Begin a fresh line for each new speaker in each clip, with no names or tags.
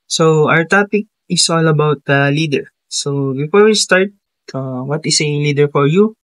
So our topic is all about the leader. So before we start, what is a leader for you?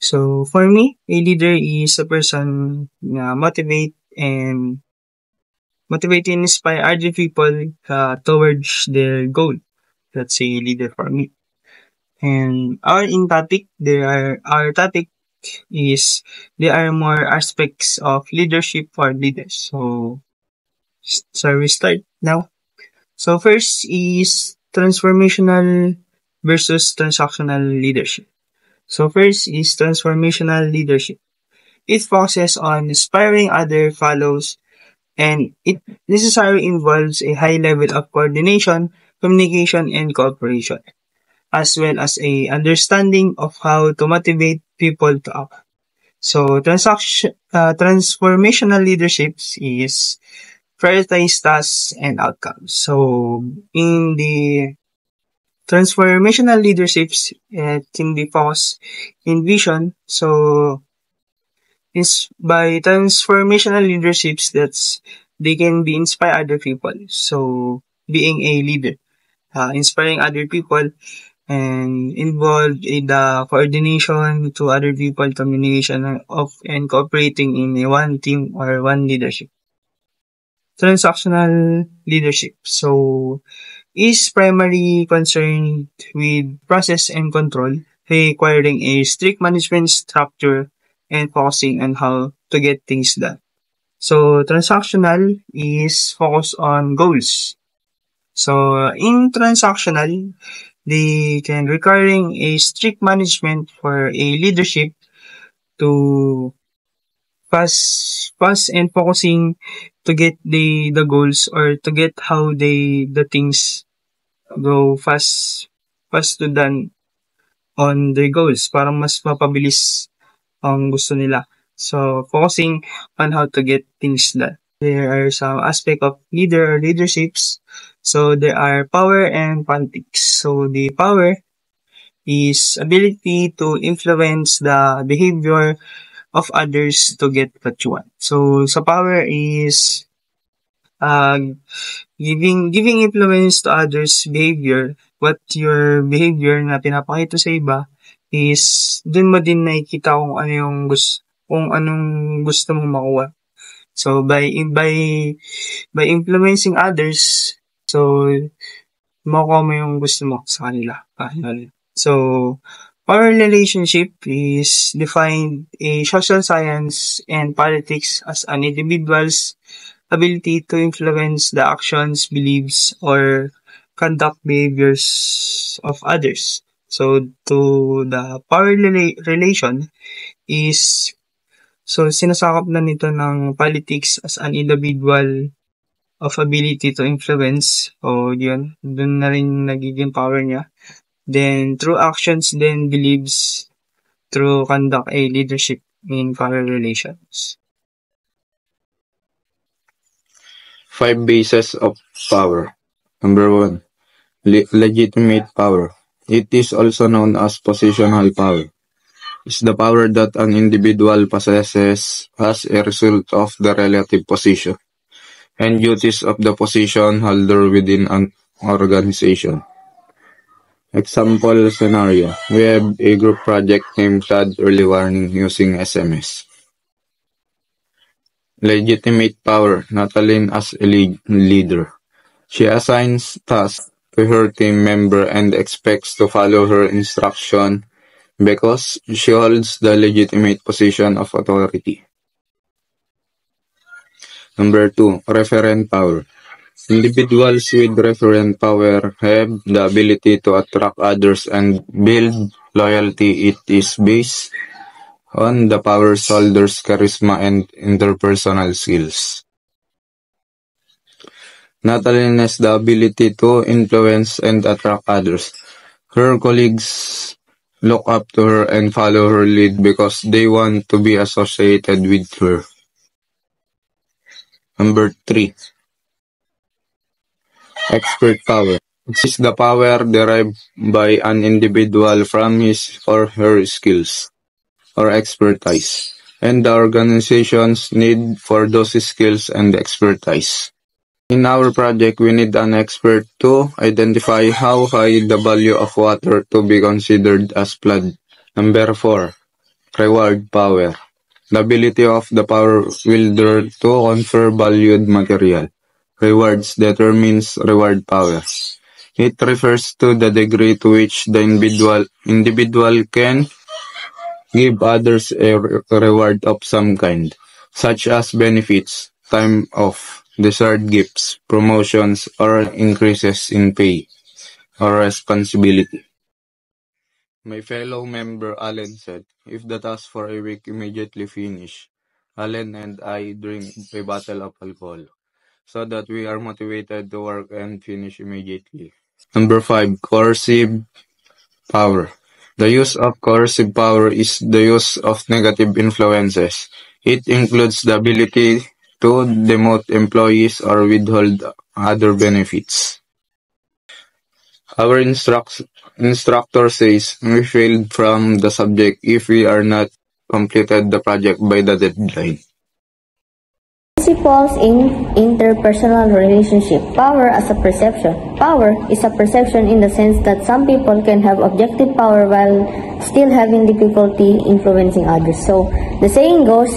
So for me, a leader is a person na motivate and inspire other people towards their goal. That's a leader for me. And our topic is there are more aspects of leadership for leaders. So we start now. So first is transformational versus transactional leadership. So first is transformational leadership. It focuses on inspiring other follows and it necessarily involves a high level of coordination, communication, and cooperation, as well as a understanding of how to motivate people to act. So transformational leaderships is prioritize tasks and outcomes. So in the transformational leaderships, it can be focused in vision. So is by transformational leaderships that's they can be inspire other people. So being a leader, inspiring other people and involved in the coordination to other people, communication of and cooperating in a one team or one leadership. Transactional leadership. So is primarily concerned with process and control, requiring a strict management structure and focusing on how to get things done. So transactional is focused on goals. So in transactional, they can requiring a strict management for a leadership to fast and focusing to get the goals or to get how the things go fast to done on their goals para mas mapabilis ang gusto nila. So, focusing on how to get things done. There are some aspect of leader or leaderships. So, there are power and politics. So, the power is ability to influence the behavior of others to get what you want. So, sa power is uh, giving influence to others' behavior, what your behavior na pinapakita sa iba is dun mo din nakikita kung anong gusto mong makuha. So by influencing others, so makuha mo yung gusto mo sa kanila. So power relationship is defined in social science and politics as an individual's ability to influence the actions, beliefs, or conduct behaviors of others. So, to the power relation is, so sinasakop na nito ng politics as an individual of ability to influence. O yun, dun na rin nagiging power niya. Then, through actions, then beliefs, through conduct a leadership in power relations.
5 bases of power. Number 1. Legitimate power. It is also known as positional power. It's the power that an individual possesses as a result of the relative position and duties of the position holder within an organization. Example scenario. We have a group project named Flood Early Warning using SMS. Legitimate power. Natalie as a leader. She assigns tasks to her team member and expects to follow her instruction because she holds the legitimate position of authority. Number 2. Referent power. Individuals with referent power have the ability to attract others and build loyalty. It is based on the power holders' charisma and interpersonal skills. Natalie has the ability to influence and attract others. Her colleagues look up to her and follow her lead because they want to be associated with her. Number 3. Expert power. This is the power derived by an individual from his or her skills or expertise and the organization's need for those skills and expertise. In our project, we need an expert to identify how high the value of water to be considered as flood. Number 4. Reward power. The ability of the power wielder to confer valued material. Rewards determines reward power. It refers to the degree to which the individual can give others a reward of some kind, such as benefits, time off, desired gifts, promotions, or increases in pay or responsibility. My fellow member Allen said, if the task for a week immediately finish, Allen and I drink a bottle of alcohol, so that we are motivated to work and finish immediately. Number 5. Coercive power. The use of coercive power is the use of negative influences. It includes the ability to demote employees or withhold other benefits. Our instructor says we failed from the subject if we are not completed the project by the deadline.
Principles in interpersonal relationship. Power as a perception. Power is a perception in the sense that some people can have objective power while still having difficulty influencing others. So, the saying goes,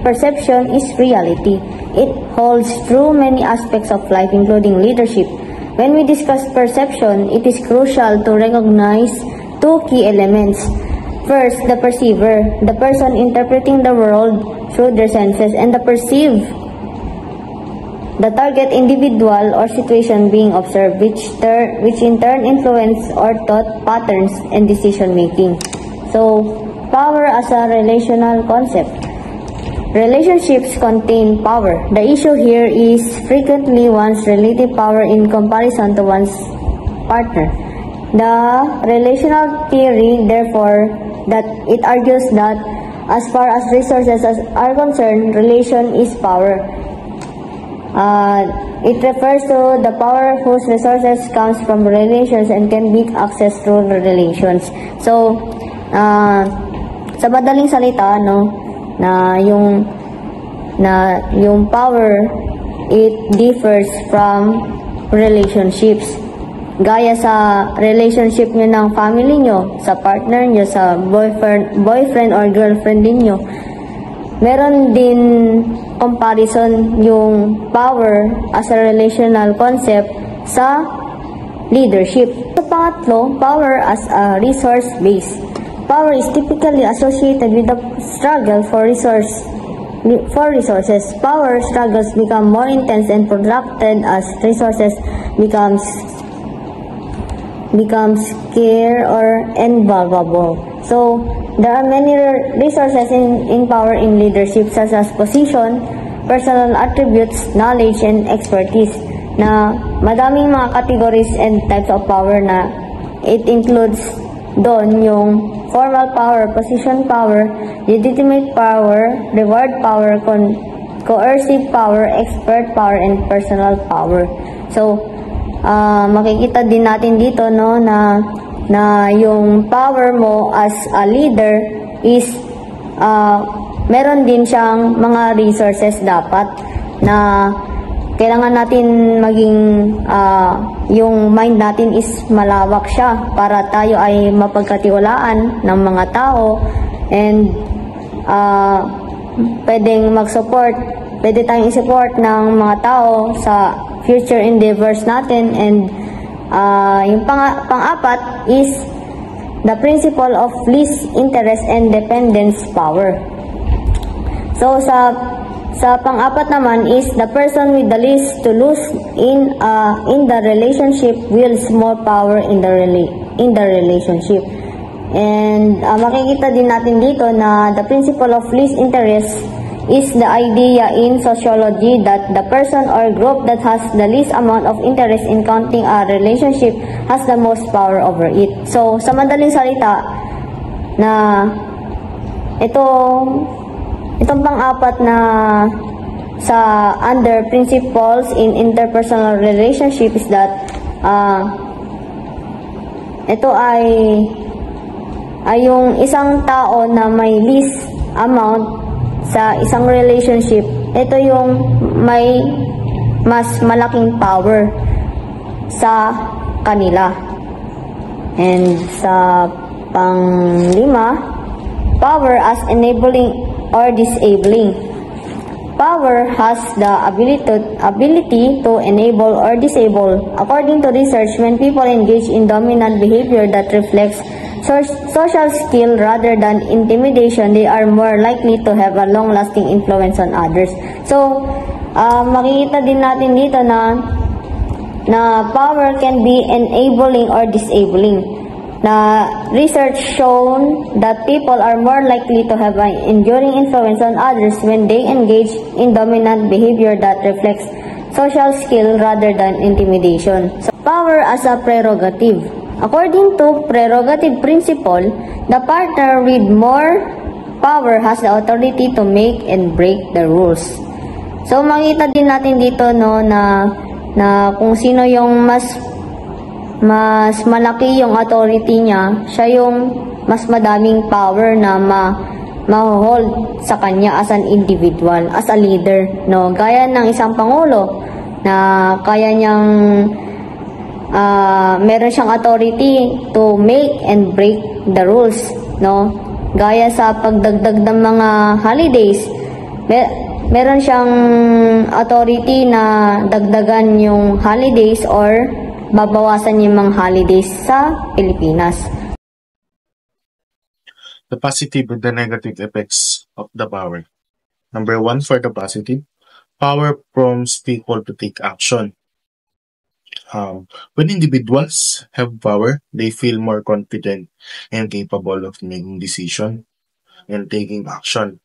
perception is reality. It holds true many aspects of life, including leadership. When we discuss perception, it is crucial to recognize two key elements. First, the perceiver, the person interpreting the world through their senses, and the perceived, the target individual or situation being observed, which in turn influence our thought patterns and decision making. So, power as a relational concept. Relationships contain power. The issue here is frequently one's relative power in comparison to one's partner. The relational theory, therefore, that it argues that as far as resources are concerned, relation is power. It refers to the power whose resources comes from relations and can be accessed through relations. So, sa madaling salita, no, na yung power, it differs from relationships. Gaya sa relationship nyo ng family nyo, sa partner nyo, sa boyfriend or girlfriend ninyo, meron din comparison yung power as a relational concept sa leadership. Sa pangatlo, power as a resource base. Power is typically associated with the struggle for resources. Power struggles become more intense and protracted as resources becomes scarce or invaluable. So, there are many resources in power in leadership, such as position, personal attributes, knowledge, and expertise, na madaming mga categories and types of power na it includes doon yung formal power, position power, legitimate power, reward power, coercive power, expert power, and personal power. So, makikita din natin dito, no, na yung power mo as a leader is meron din siyang mga resources dapat na kailangan natin maging yung mind natin is malawak siya para tayo ay mapagkatiwalaan ng mga tao and pwede tayong i-support ng mga tao sa future endeavors natin. And yung pang-apat is the principle of least interest and dependence power. So sa pang-apat naman is the person with the least to lose in the relationship wields more power in the relationship. And makikita din natin dito na the principle of least interest is the idea in sociology that the person or group that has the least amount of interest in counting a relationship has the most power over it. So, sa madaling salita, na itong pang-apat na sa under principles in interpersonal relationship is that ito ay yung isang tao na may least amount sa isang relationship, ito yung may mas malaking power sa kanila. And sa panglima, power as enabling or disabling. Power has the ability to enable or disable. According to research, when people engage in dominant behavior that reflects social skill rather than intimidation, they are more likely to have a long-lasting influence on others. So, makikita din natin dito na power can be enabling or disabling. Na research shown that people are more likely to have an enduring influence on others when they engage in dominant behavior that reflects social skill rather than intimidation. So, power as a prerogative. According to prerogative principle, the partner with more power has the authority to make and break the rules. So makita din natin dito na kung sino yung mas malaki yung authority niya, siya yung mas madaming power na ma-hold sa kanya as an individual, as a leader, no? Gaya ng isang pangulo na kaya niyang meron siyang authority to make and break the rules, no? Gaya sa pagdagdag ng mga holidays, meron siyang authority na dagdagan yung holidays or babawasan yung mga holidays sa Pilipinas.
The positive and the negative effects of the power. Number 1, for the positive, power prompts people to take action. When individuals have power, they feel more confident and capable of making decisions and taking action.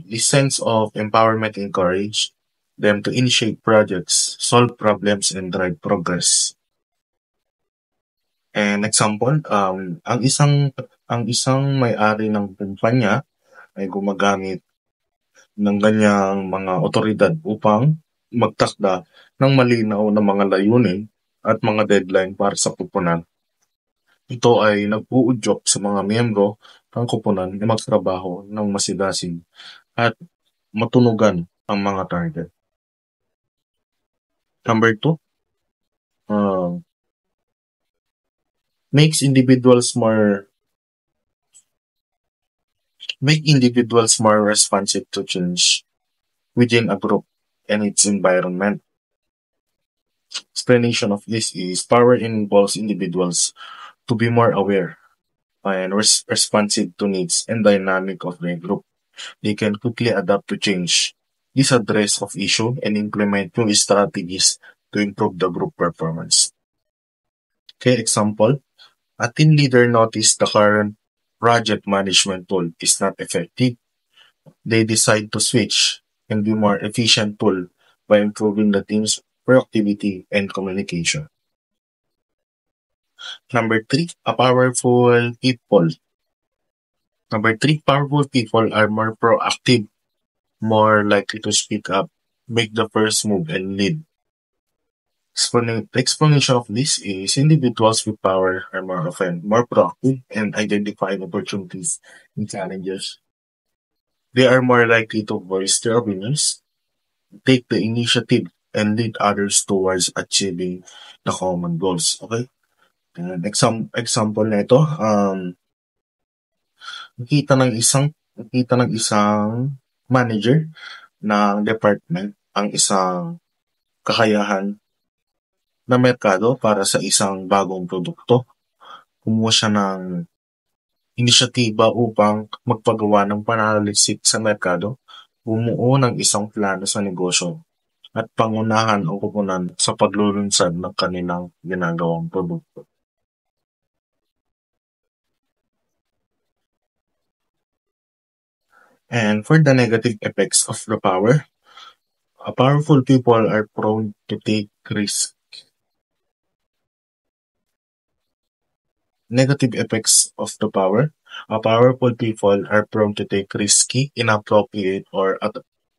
This sense of empowerment encourages them to initiate projects, solve problems, and drive progress. And example, ang isang may-ari ng kumpanya ay gumagamit ng ganyang mga otoridad upang magtakda ng malinaw na mga layunin at mga deadline para sa kupunan. Ito ay nag-uudyok sa mga miyembro ng kupunan na magtrabaho ng masigasig at matunugan ang mga target. Number 2, make individuals more responsive to change within a group and its environment. Explanation of this is power involves individuals to be more aware and responsive to needs and dynamic of their group. They can quickly adapt to change, this address of issue, and implement new strategies to improve the group performance. Okay, example, a team leader noticed the current project management tool is not effective. They decide to switch and be more efficient tool by improving the team's productivity and communication. Number 3, powerful people are more proactive, more likely to speak up, make the first move, and lead. The explanation of this is individuals with power are more often more proactive and identify opportunities and challenges. They are more likely to voice their opinions, take the initiative, and lead others towards achieving the common goals. Okay? And example nito, nakita ng isang manager ng department ang isang kakayahan na merkado para sa isang bagong produkto. Kumuha siya ng inisyatiba upang magpagawa ng pananaliksik sa merkado, bumuo ng isang plano sa negosyo, at pangunahan ang kupunan sa paglulunsad ng kanilang ginagawang produkto. And for the negative effects of the power, powerful people are prone to take risks. Negative effects of the power. Powerful people are prone to take risky, inappropriate, or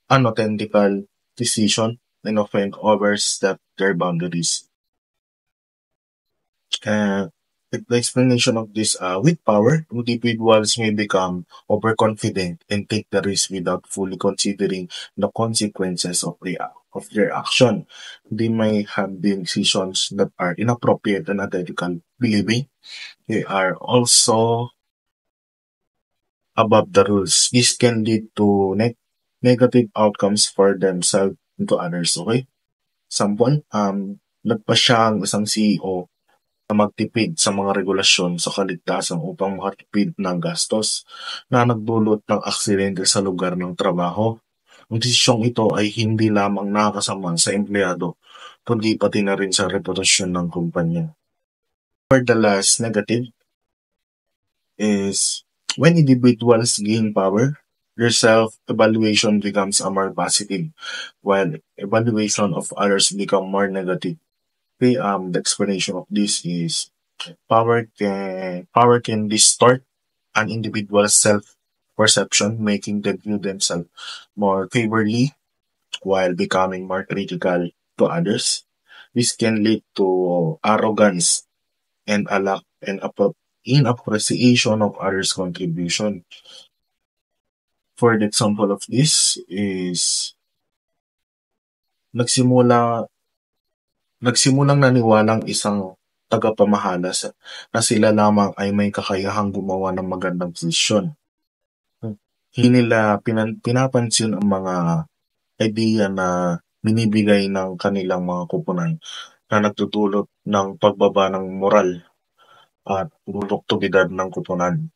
unauthentical decisions and often overstep their boundaries. The explanation of this, with power, individuals may become overconfident and take the risk without fully considering the consequences of their action. They may have decisions that are inappropriate and unethical, believing they are also above the rules. This can lead to negative outcomes for themselves and to others. Okay? Sample, nagpasya ang isang CEO na magtipid sa mga regulasyon sa kaligtasan upang makatipid ng gastos na nagdulot ng aksidente sa lugar ng trabaho. Ang desisyong ito ay hindi lamang nakakasama sa empleyado, kundi pati na rin sa reputasyon ng kumpanya. For the last negative is when individuals gain power, their self-evaluation becomes a more positive, while evaluation of others become more negative. Okay, the explanation of this is power can distort an individual's self-perception, making them view themselves more favorably while becoming more critical to others. This can lead to arrogance and a lack and in appreciation of others' contribution. For the example of this is nagsimulang naniwalang isang tagapamahala na sila lamang ay may kakayahang gumawa ng magandang desisyon. Hindi nila pinapansin ang mga idea na binibigay ng kanilang mga kupunan na nagdudulot ng pagbaba ng moral at produktibidad ng kupunan.